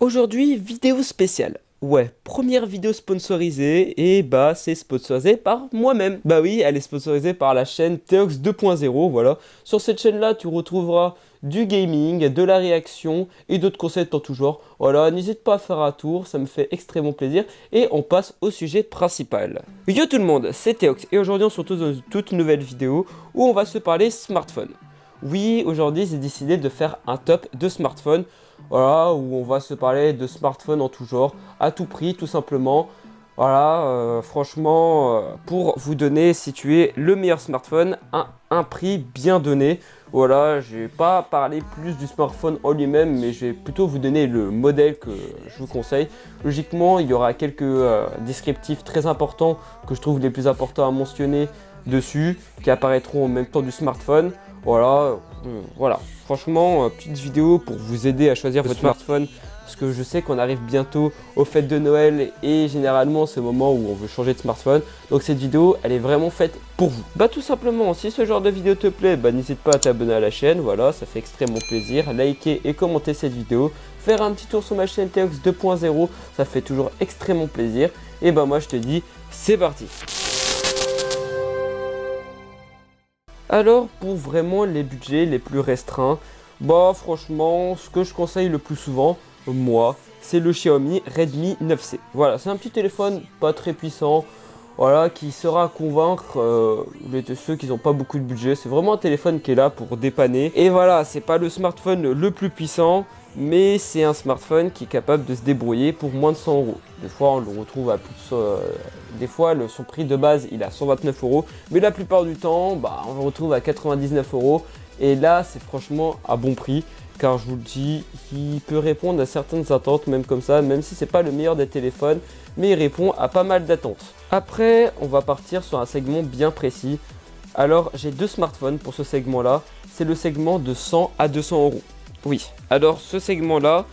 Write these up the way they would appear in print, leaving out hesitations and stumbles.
Aujourd'hui, vidéo spéciale. Ouais, première vidéo sponsorisée et c'est sponsorisé par moi-même. Bah oui, elle est sponsorisée par la chaîne Théox 2.0, voilà. Sur cette chaîne-là, tu retrouveras du gaming, de la réaction et d'autres conseils en tout genre. Voilà, n'hésite pas à faire un tour, ça me fait extrêmement plaisir. Et on passe au sujet principal. Yo tout le monde, c'est Théox et aujourd'hui on se retrouve dans une toute nouvelle vidéo où on va se parler smartphone. Oui, aujourd'hui j'ai décidé de faire un top de smartphones. Voilà, où on va se parler de smartphones en tout genre, à tout prix, tout simplement. Voilà, franchement, pour vous donner, situer le meilleur smartphone à un prix bien donné. Voilà, je vais pas parler plus du smartphone en lui-même, mais je vais plutôt vous donner le modèle que je vous conseille. Logiquement, il y aura quelques descriptifs très importants que je trouve les plus importants à mentionner dessus, qui apparaîtront en même temps du smartphone. Voilà, voilà. Franchement, petite vidéo pour vous aider à choisir votre smartphone. Parce que je sais qu'on arrive bientôt aux fêtes de Noël et généralement c'est le moment où on veut changer de smartphone. Donc cette vidéo, elle est vraiment faite pour vous. Bah tout simplement, si ce genre de vidéo te plaît, n'hésite pas à t'abonner à la chaîne. Voilà, ça fait extrêmement plaisir. Liker et commenter cette vidéo. Faire un petit tour sur ma chaîne Théox 2.0, ça fait toujours extrêmement plaisir. Et moi je te dis, c'est parti. Alors pour vraiment les budgets les plus restreints, franchement ce que je conseille le plus souvent, moi, c'est le Xiaomi Redmi 9C. Voilà, c'est un petit téléphone pas très puissant, voilà, qui sera convaincre ceux qui n'ont pas beaucoup de budget. C'est vraiment un téléphone qui est là pour dépanner. Et voilà, c'est pas le smartphone le plus puissant, mais c'est un smartphone qui est capable de se débrouiller pour moins de 100 euros. Des fois, on le retrouve à plus de... des fois, son prix de base, il est à 129 euros. Mais la plupart du temps, on le retrouve à 99 euros. Et là, c'est franchement à bon prix. Car je vous le dis, il peut répondre à certaines attentes, même comme ça, même si c'est pas le meilleur des téléphones, mais il répond à pas mal d'attentes. Après, on va partir sur un segment bien précis. Alors, j'ai deux smartphones pour ce segment-là. C'est le segment de 100 à 200 euros. Oui, alors ce segment-là,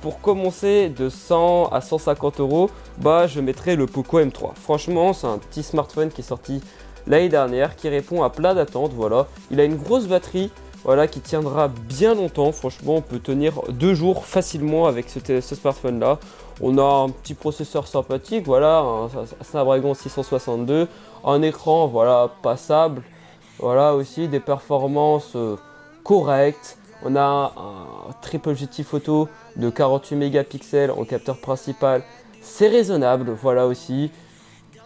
pour commencer de 100 à 150 euros, je mettrai le Poco M3. Franchement, c'est un petit smartphone qui est sorti l'année dernière, qui répond à plein d'attentes, voilà. Il a une grosse batterie. Voilà, qui tiendra bien longtemps. Franchement, on peut tenir 2 jours facilement avec ce smartphone là. On a un petit processeur sympathique, voilà, un Snapdragon 662, un écran, voilà, passable, voilà, aussi des performances correctes. On a un triple objectif photo de 48 mégapixels en capteur principal, c'est raisonnable, voilà aussi.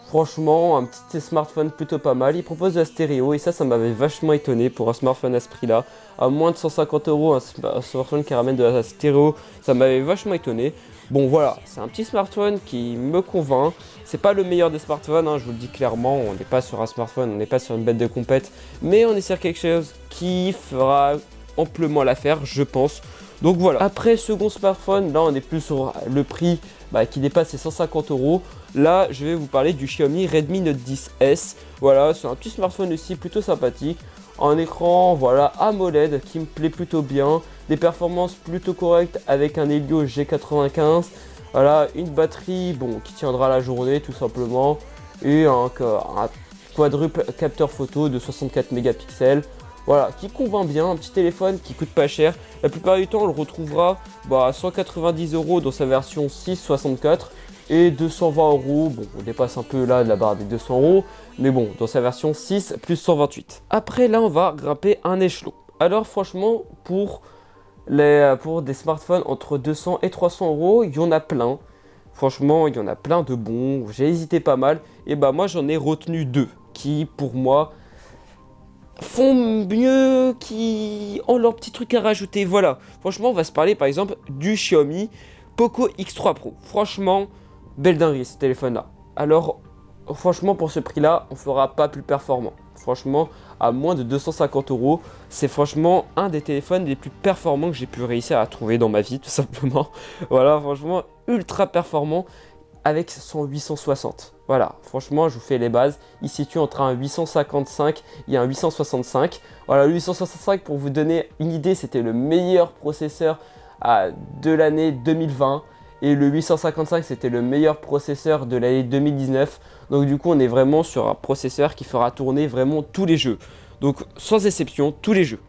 Franchement, un petit smartphone plutôt pas mal. Il propose de la stéréo et ça m'avait vachement étonné pour un smartphone à ce prix-là. À moins de 150 euros, un smartphone qui ramène de la stéréo, ça m'avait vachement étonné. Bon voilà, c'est un petit smartphone qui me convainc. C'est pas le meilleur des smartphones, je vous le dis clairement. On n'est pas sur un smartphone, on n'est pas sur une bête de compète. Mais on est sur quelque chose qui fera amplement l'affaire, je pense. Donc voilà. Après, second smartphone, là on est plus sur le prix qui dépasse les 150 euros. Là, je vais vous parler du Xiaomi Redmi Note 10S. Voilà, c'est un petit smartphone aussi plutôt sympathique. Un écran, voilà, AMOLED qui me plaît plutôt bien. Des performances plutôt correctes avec un Helio G95. Voilà, une batterie, qui tiendra la journée tout simplement. Et un quadruple capteur photo de 64 mégapixels. Voilà, qui convainc bien, un petit téléphone qui coûte pas cher. La plupart du temps, on le retrouvera à 190 euros dans sa version 664 et 220 euros. Bon, on dépasse un peu là de la barre des 200 euros, mais bon, dans sa version 6 plus 128. Après, là, on va grimper un échelon. Alors, franchement, pour des smartphones entre 200 et 300 euros, il y en a plein. Franchement, il y en a plein de bons. J'ai hésité pas mal. Et moi, j'en ai retenu deux qui, pour moi, font mieux, qui ont leur petit truc à rajouter. Voilà, franchement on va se parler par exemple du Xiaomi Poco X3 Pro. Franchement, belle dinguerie ce téléphone là. Alors franchement pour ce prix là on fera pas plus performant. Franchement à moins de 250 euros, c'est franchement un des téléphones les plus performants que j'ai pu réussir à trouver dans ma vie tout simplement. Voilà, franchement ultra performant avec son 860. Voilà, franchement, je vous fais les bases. Il se situe entre un 855 et un 865. Voilà, le 865, pour vous donner une idée, c'était le meilleur processeur de l'année 2020. Et le 855, c'était le meilleur processeur de l'année 2019. Donc du coup, on est vraiment sur un processeur qui fera tourner vraiment tous les jeux. Donc, sans exception, tous les jeux.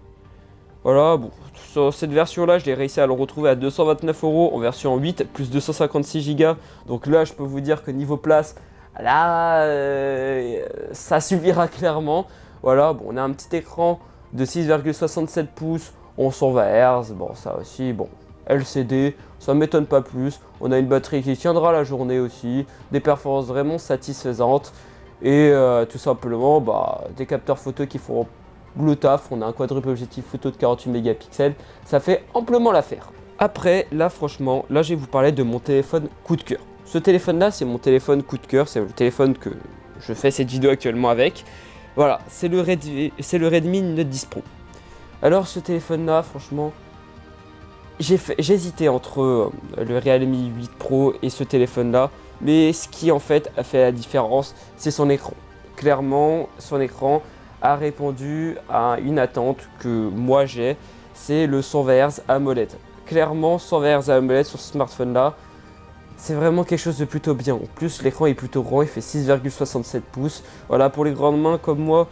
Voilà, bon, sur cette version-là, j'ai réussi à le retrouver à 229 € en version 8 plus 256 Go. Donc là, je peux vous dire que niveau place, là, ça suffira clairement. Voilà, bon, on a un petit écran de 6,67 pouces en 120 Hz. Bon, ça aussi, bon, LCD, ça m'étonne pas plus. On a une batterie qui tiendra la journée aussi, des performances vraiment satisfaisantes. Et tout simplement, des capteurs photo qui font le taf. On a un quadruple objectif photo de 48 mégapixels, ça fait amplement l'affaire. Après, là franchement, là je vais vous parler de mon téléphone coup de cœur. Ce téléphone là, c'est mon téléphone coup de cœur, c'est le téléphone que je fais cette vidéo actuellement avec. Voilà, c'est le Redmi Note 10 Pro. Alors ce téléphone là, franchement, j'ai hésité entre le Realme 8 Pro et ce téléphone là, mais ce qui en fait a fait la différence, c'est son écran. Clairement, son écran a répondu à une attente que moi j'ai, c'est le 120 Hz AMOLED. Clairement, 120 Hz AMOLED sur ce smartphone là, c'est vraiment quelque chose de plutôt bien. En plus, l'écran est plutôt grand, il fait 6,67 pouces. Voilà, pour les grandes mains comme moi,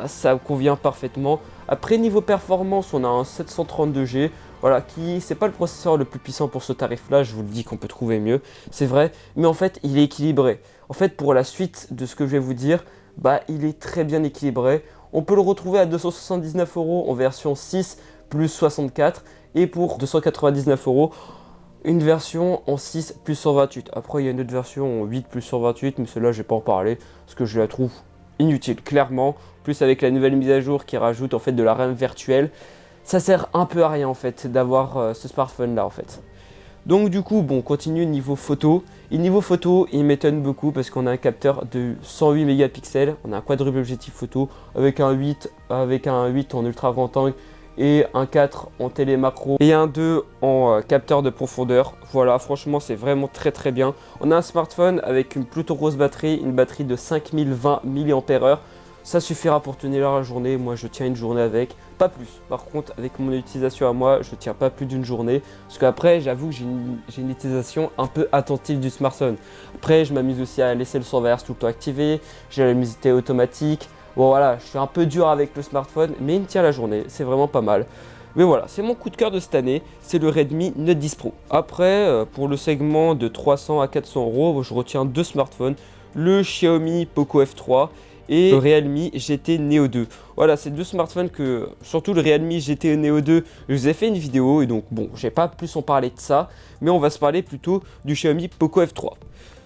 ça convient parfaitement. Après, niveau performance, on a un 732G. Voilà, c'est pas le processeur le plus puissant pour ce tarif-là, je vous le dis qu'on peut trouver mieux, c'est vrai. Mais en fait, il est équilibré. En fait, pour la suite de ce que je vais vous dire, il est très bien équilibré. On peut le retrouver à 279 € en version 6 plus 64 et pour 299 € une version en 6 plus 128. Après, il y a une autre version en 8 plus 128, mais celle-là, je vais pas en parler parce que je la trouve inutile, clairement. Plus avec la nouvelle mise à jour qui rajoute en fait de la RAM virtuelle, ça sert un peu à rien en fait d'avoir ce smartphone-là en fait. Donc du coup, bon, on continue niveau photo. Et niveau photo, il m'étonne beaucoup parce qu'on a un capteur de 108 mégapixels, on a un quadruple objectif photo avec un 8 en ultra grand angle et un 4 en télé macro et un 2 en capteur de profondeur. Voilà, franchement, c'est vraiment très bien. On a un smartphone avec une plutôt grosse batterie, une batterie de 5020 mAh. Ça suffira pour tenir la journée. Moi, je tiens une journée avec, pas plus. Par contre, avec mon utilisation à moi, je tiens pas plus d'une journée. Parce qu'après, j'avoue que j'ai une utilisation un peu attentive du smartphone. Après, je m'amuse aussi à laisser le 120 Hz tout le temps activé. J'ai la musique automatique. Bon, voilà, je suis un peu dur avec le smartphone, mais il me tient la journée. C'est vraiment pas mal. Mais voilà, c'est mon coup de cœur de cette année, c'est le Redmi Note 10 Pro. Après, pour le segment de 300 à 400 €, je retiens deux smartphones. Le Xiaomi Poco F3 et le Realme GT Neo 2. Voilà, c'est deux smartphones que, surtout le Realme GT Neo 2, je vous ai fait une vidéo et donc bon, je vais pas plus en parler de ça, mais on va se parler plutôt du Xiaomi Poco F3.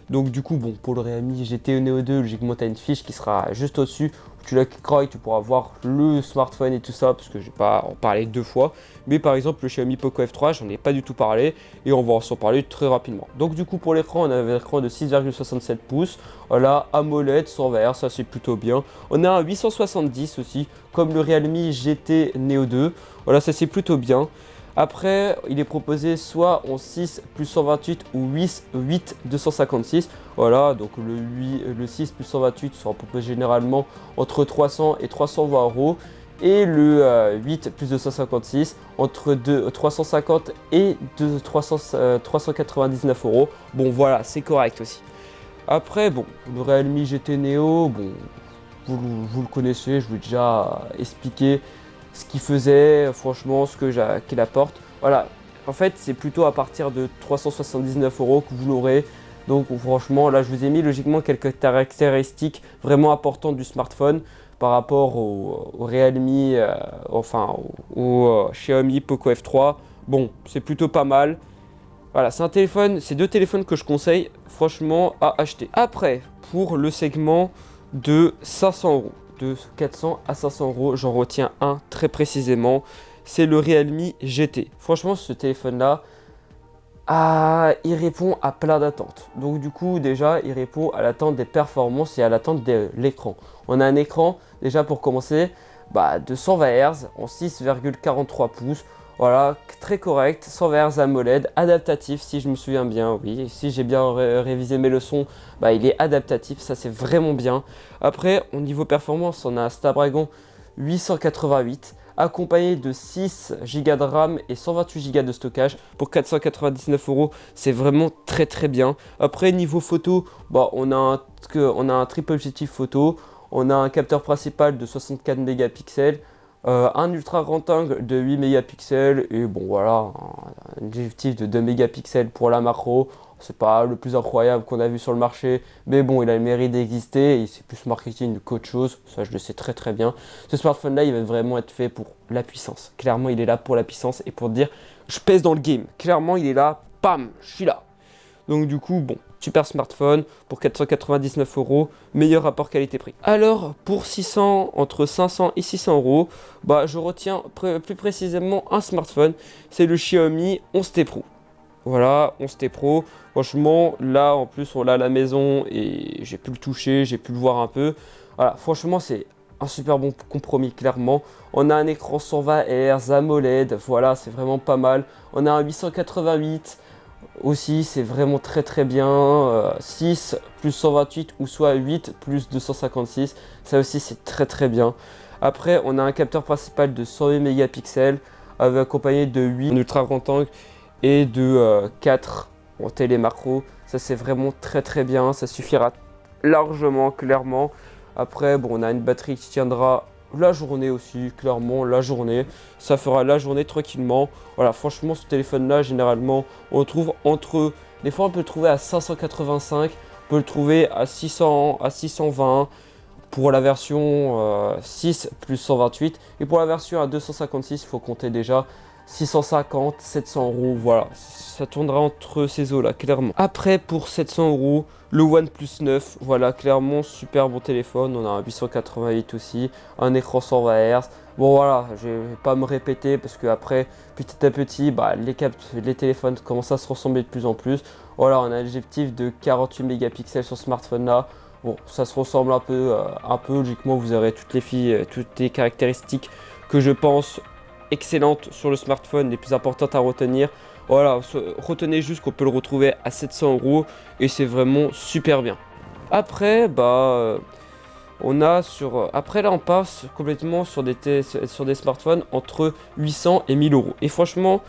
Donc du coup, bon, pour le Realme GT Neo 2, logiquement, tu as une fiche qui sera juste au-dessus. Tu la cliqueras et tu pourras voir le smartphone et tout ça, parce que je vais pas en parler deux fois. Mais par exemple, le Xiaomi Poco F3, j'en ai pas du tout parlé et on va s'en parler très rapidement. Donc du coup, pour l'écran, on a un écran de 6,67 pouces. Voilà, AMOLED, 120 Hz, ça c'est plutôt bien. On a un 870 aussi, comme le Realme GT Neo 2. Voilà, ça c'est plutôt bien. Après, il est proposé soit en 6 plus 128 ou 8 256. Voilà, donc le 6 plus 128 sera proposé généralement entre 300 et 320 €. Et le 8 plus 256 entre 350 et 399 €. Bon, voilà, c'est correct aussi. Après, bon, le Realme GT Neo, bon, vous le connaissez, je vous ai déjà expliqué ce qu'il faisait, franchement, qu'il apporte. Voilà, en fait, c'est plutôt à partir de 379 € que vous l'aurez. Donc, franchement, là, je vous ai mis logiquement quelques caractéristiques vraiment importantes du smartphone par rapport au Realme, au Xiaomi Poco F3. Bon, c'est plutôt pas mal. Voilà, c'est deux téléphones que je conseille franchement à acheter. Après, pour le segment de 500 €. De 400 à 500 €, j'en retiens un très précisément, c'est le Realme GT. Franchement, ce téléphone-là, il répond à plein d'attentes. Donc du coup, déjà, il répond à l'attente des performances et à l'attente de l'écran. On a un écran, déjà pour commencer, de 120 Hz en 6,43 pouces. Voilà, très correct, 120 Hz AMOLED, adaptatif si je me souviens bien, oui. Si j'ai bien révisé mes leçons, il est adaptatif, ça c'est vraiment bien. Après, au niveau performance, on a un Snapdragon 888, accompagné de 6 Go de RAM et 128 Go de stockage pour 499 €. C'est vraiment très bien. Après, niveau photo, on a un triple objectif photo, on a un capteur principal de 64 mégapixels. Un ultra grand angle de 8 mégapixels et bon voilà, un objectif de 2 mégapixels pour la macro. C'est pas le plus incroyable qu'on a vu sur le marché, mais bon, il a le mérite d'exister et c'est plus marketing qu'autre chose, ça je le sais très très bien. Ce smartphone là, il va vraiment être fait pour la puissance. Clairement, il est là pour la puissance et pour dire je pèse dans le game. Clairement, il est là, pam, je suis là. Donc du coup, bon, super smartphone pour 499 €, meilleur rapport qualité-prix. Alors pour 600, entre 500 et 600 €, bah je retiens plus précisément un smartphone, c'est le Xiaomi 11T Pro. Voilà, 11T Pro. Franchement, là en plus on l'a à la maison et j'ai pu le toucher, j'ai pu le voir un peu. Voilà, franchement c'est un super bon compromis clairement. On a un écran 120 Hz, AMOLED, voilà, c'est vraiment pas mal. On a un 888 aussi, c'est vraiment très très bien. 6 plus 128 ou soit 8 plus 256, ça aussi c'est très très bien. Après, on a un capteur principal de 108 mégapixels accompagné de 8 en ultra grand angle et de 4 en télé macro. Ça c'est vraiment très très bien, ça suffira largement clairement. Après bon, on a une batterie qui tiendra la journée aussi, clairement la journée, ça fera la journée tranquillement. Voilà, franchement ce téléphone là généralement on le trouve entre, des fois on peut le trouver à 585, on peut le trouver à 600, à 620 pour la version 6 plus 128 et pour la version à 256 il faut compter déjà 650, 700 €, voilà, ça tournera entre ces eaux là, clairement. Après, pour 700 €, le OnePlus 9, voilà, clairement, super bon téléphone. On a un 888 aussi, un écran 120 Hz. Bon, voilà, je vais pas me répéter parce que après, petit à petit, bah, les téléphones commencent à se ressembler de plus en plus. Voilà, on a un objectif de 48 mégapixels sur ce smartphone là. Bon, ça se ressemble un peu, logiquement, vous aurez toutes les caractéristiques que je pense excellentes sur le smartphone, les plus importantes à retenir. Voilà, retenez juste qu'on peut le retrouver à 700 € et c'est vraiment super bien. Après, bah, après là, on passe complètement sur des smartphones entre 800 et 1000 €. Et franchement,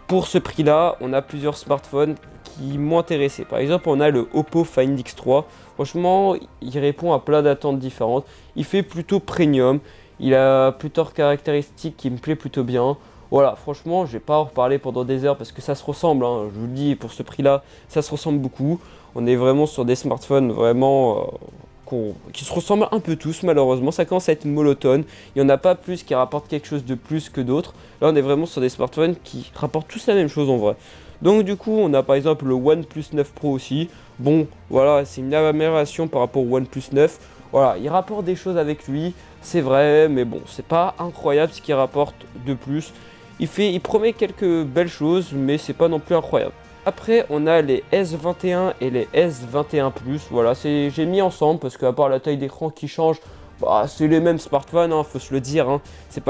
pour ce prix-là, on a plusieurs smartphones qui m'ont intéressé. Par exemple, on a le Oppo Find X3. Franchement, il répond à plein d'attentes différentes. Il fait plutôt premium. Il a plusieurs caractéristiques qui me plaît plutôt bien. Voilà, franchement, je vais pas en reparler pendant des heures parce que ça se ressemble, hein. Je vous le dis, pour ce prix-là, ça se ressemble beaucoup. On est vraiment sur des smartphones vraiment qui se ressemblent un peu tous, malheureusement. Ça commence à être monotone. Il n'y en a pas plus qui rapportent quelque chose de plus que d'autres. Là, on est vraiment sur des smartphones qui rapportent tous la même chose en vrai. Donc du coup, on a par exemple le OnePlus 9 Pro aussi. Bon, voilà, c'est une amélioration par rapport au OnePlus 9. Voilà, il rapporte des choses avec lui, c'est vrai, mais bon, c'est pas incroyable ce qu'il rapporte de plus. Il promet quelques belles choses, mais c'est pas non plus incroyable. Après, on a les S21 et les S21 Plus. Voilà, j'ai mis ensemble parce qu'à part la taille d'écran qui change, bah, c'est les mêmes smartphones, hein, faut se le dire. Hein. C'est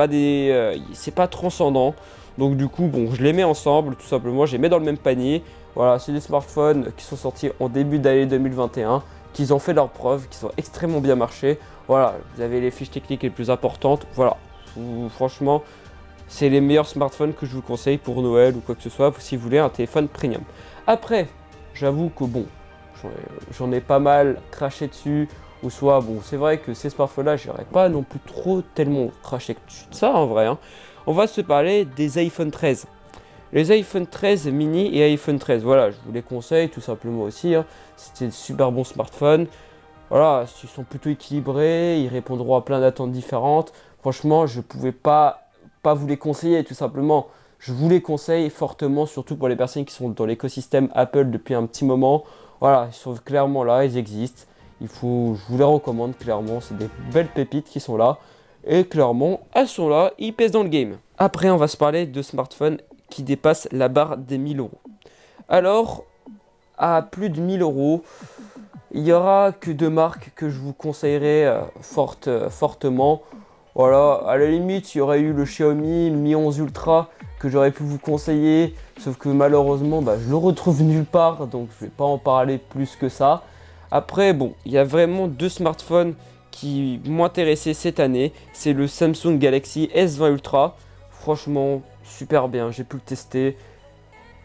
pas transcendant. Donc du coup, bon, je les mets ensemble, tout simplement, je les mets dans le même panier. Voilà, c'est des smartphones qui sont sortis en début d'année 2021, qui ont fait leurs preuves, qui sont extrêmement bien marchés. Voilà, vous avez les fiches techniques les plus importantes. Voilà, franchement, c'est les meilleurs smartphones que je vous conseille pour Noël ou quoi que ce soit, si vous voulez un téléphone premium. Après, j'avoue que bon, j'en ai pas mal craché dessus. Ou soit, bon, c'est vrai que ces smartphones-là, j'aurais pas non plus tellement craché dessus de ça en vrai. Hein. On va se parler des iPhone 13. Les iPhone 13 mini et iPhone 13, voilà, je vous les conseille tout simplement aussi. Hein. C'est des super bons smartphones. Voilà, ils sont plutôt équilibrés, ils répondront à plein d'attentes différentes. Franchement, je ne pouvais pas vous les conseiller tout simplement. Je vous les conseille fortement, surtout pour les personnes qui sont dans l'écosystème Apple depuis un petit moment. Voilà, ils sont clairement là, ils existent. Je vous les recommande clairement, c'est des belles pépites qui sont là. Et clairement, elles sont là, ils pèsent dans le game. Après, on va se parler de smartphones qui dépassent la barre des 1000 €. Alors, à plus de 1000 €, il n'y aura que deux marques que je vous conseillerais fortement. Voilà, à la limite, il y aurait eu le Xiaomi Mi 11 Ultra que j'aurais pu vous conseiller. Sauf que malheureusement, bah, je le retrouve nulle part, donc je ne vais pas en parler plus que ça. Après, bon, il y a vraiment deux smartphones qui m'ont intéressé cette année. C'est le Samsung Galaxy S20 Ultra. Franchement, super bien, j'ai pu le tester.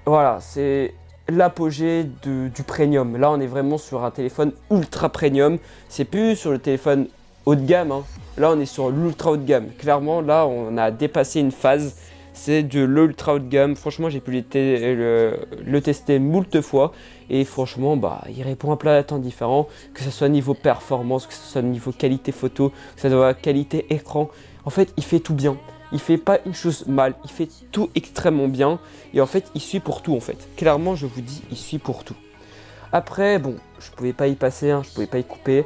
Voilà, c'est l'apogée du premium. Là, on est vraiment sur un téléphone ultra premium. C'est plus sur le téléphone haut de gamme, hein. Là on est sur l'ultra haut de gamme. Clairement là on a dépassé une phase. C'est de l'ultra haut de gamme. Franchement j'ai pu le tester moult fois. Et franchement bah il répond à plein d'attentes différents. Que ce soit niveau performance, que ce soit niveau qualité photo, que ce soit qualité écran. En fait il fait tout bien. Il fait pas une chose mal, il fait tout extrêmement bien. Et en fait il suit pour tout en fait. Clairement je vous dis il suit pour tout. Après bon je pouvais pas y passer, hein, je pouvais pas y couper.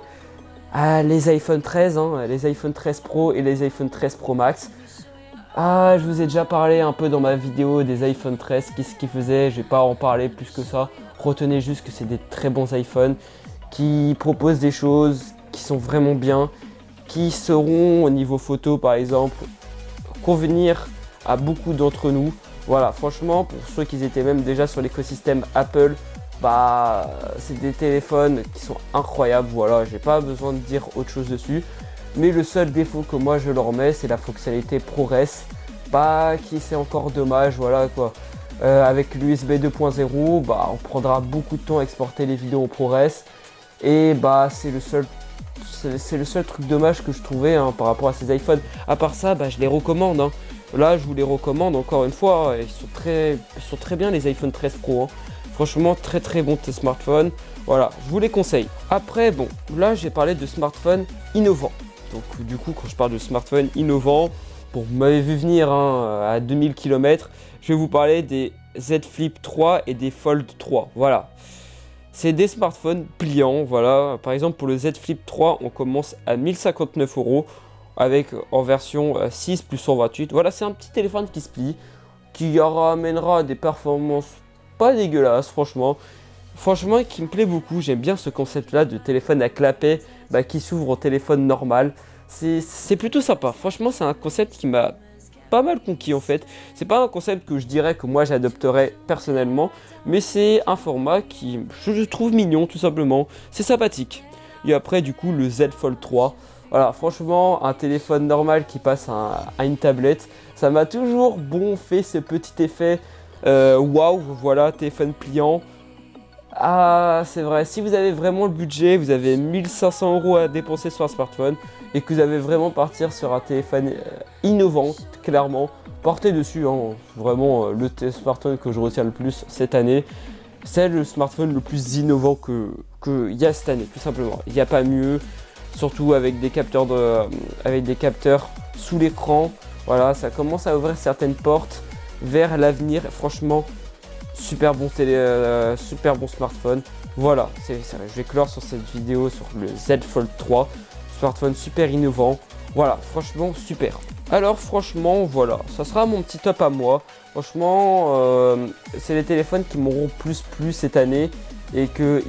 Ah, les iPhone 13, hein, les iPhone 13 Pro et les iPhone 13 Pro Max. Ah, je vous ai déjà parlé un peu dans ma vidéo des iPhone 13, qu'est-ce qu'ils faisaient, je vais pas en parler plus que ça. Retenez juste que c'est des très bons iPhones qui proposent des choses qui sont vraiment bien, qui seront au niveau photo par exemple convenir à beaucoup d'entre nous. Voilà, franchement, pour ceux qui étaient même déjà sur l'écosystème Apple, bah c'est des téléphones qui sont incroyables. Voilà, j'ai pas besoin de dire autre chose dessus. Mais le seul défaut que moi je leur mets, c'est la fonctionnalité ProRes. Bah qui c'est encore dommage, voilà quoi. Avec l'USB 2.0, bah on prendra beaucoup de temps à exporter les vidéos en ProRes. Et bah c'est le seul truc dommage que je trouvais hein, par rapport à ces iPhones. À part ça, bah je les recommande. Hein. Là je vous les recommande encore une fois. Ils sont très bien les iPhone 13 Pro. Hein. Franchement très bon smartphone. Voilà, je vous les conseille. Après bon, là j'ai parlé de smartphones innovants. Donc du coup quand je parle de smartphones innovants, bon vous m'avez vu venir hein, à 2000 km, je vais vous parler des Z Flip 3 et des Fold 3. Voilà. C'est des smartphones pliants, voilà. Par exemple pour le Z Flip 3, on commence à 1059 € avec en version 6 plus 128. Voilà, c'est un petit téléphone qui se plie, qui ramènera des performances pas dégueulasses, franchement. Franchement, qui me plaît beaucoup. J'aime bien ce concept-là de téléphone à clapet qui s'ouvre au téléphone normal. C'est plutôt sympa. Franchement, c'est un concept qui m'a pas mal conquis en fait. C'est pas un concept que je dirais que moi j'adopterais personnellement, mais c'est un format qui je trouve mignon tout simplement. C'est sympathique. Et après, du coup, le Z Fold 3. Voilà, franchement, un téléphone normal qui passe à une tablette, ça m'a toujours fait ce petit effet waouh, voilà, téléphone pliant. Ah, c'est vrai, si vous avez vraiment le budget, vous avez 1500 € à dépenser sur un smartphone et que vous avez vraiment partir sur un téléphone innovant, clairement, portez dessus. Hein. Vraiment, le smartphone que je retiens le plus cette année, c'est le smartphone le plus innovant qu'il y a cette année, tout simplement. Il n'y a pas mieux, surtout avec des capteurs, sous l'écran. Voilà, ça commence à ouvrir certaines portes vers l'avenir, franchement. Super bon smartphone. Voilà, je vais clore sur cette vidéo sur le Z Fold 3. Smartphone super innovant. Voilà, franchement super. Alors franchement, voilà, ça sera mon petit top à moi. Franchement, c'est les téléphones qui m'auront plus plu cette année et que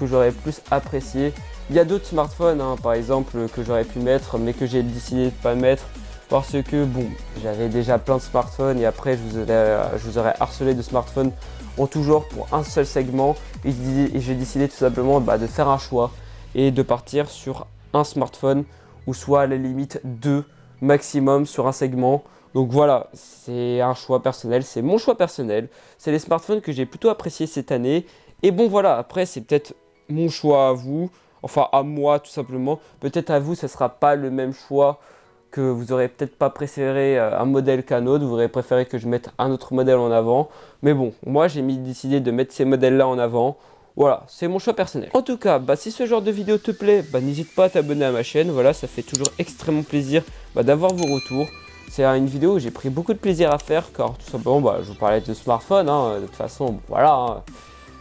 j'aurais plus apprécié. Il y a d'autres smartphones, hein, par exemple, que j'aurais pu mettre, mais que j'ai décidé de ne pas mettre. Parce que bon, j'avais déjà plein de smartphones et après je vous aurais harcelé de smartphones en tout genre pour un seul segment. Et j'ai décidé tout simplement de faire un choix et de partir sur un smartphone ou soit à la limite 2 maximum sur un segment. Donc voilà, c'est un choix personnel, c'est mon choix personnel. C'est les smartphones que j'ai plutôt appréciés cette année. Et bon voilà, après c'est peut-être mon choix à vous, enfin à moi tout simplement. Peut-être à vous, ce ne sera pas le même choix, que vous aurez peut-être pas préféré un modèle qu'un autre, vous aurez préféré que je mette un autre modèle en avant. Mais bon, moi j'ai décidé de mettre ces modèles-là en avant. Voilà, c'est mon choix personnel. En tout cas, si ce genre de vidéo te plaît, n'hésite pas à t'abonner à ma chaîne. Voilà, ça fait toujours extrêmement plaisir d'avoir vos retours. C'est une vidéo où j'ai pris beaucoup de plaisir à faire, car tout simplement, je vous parlais de smartphone. Hein, de toute façon, voilà, hein,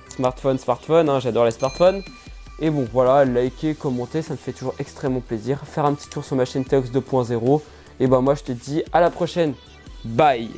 smartphone, hein, j'adore les smartphones. Et bon voilà, liker, commenter, ça me fait toujours extrêmement plaisir. Faire un petit tour sur ma chaîne Théox 2.0. Et moi je te dis à la prochaine. Bye.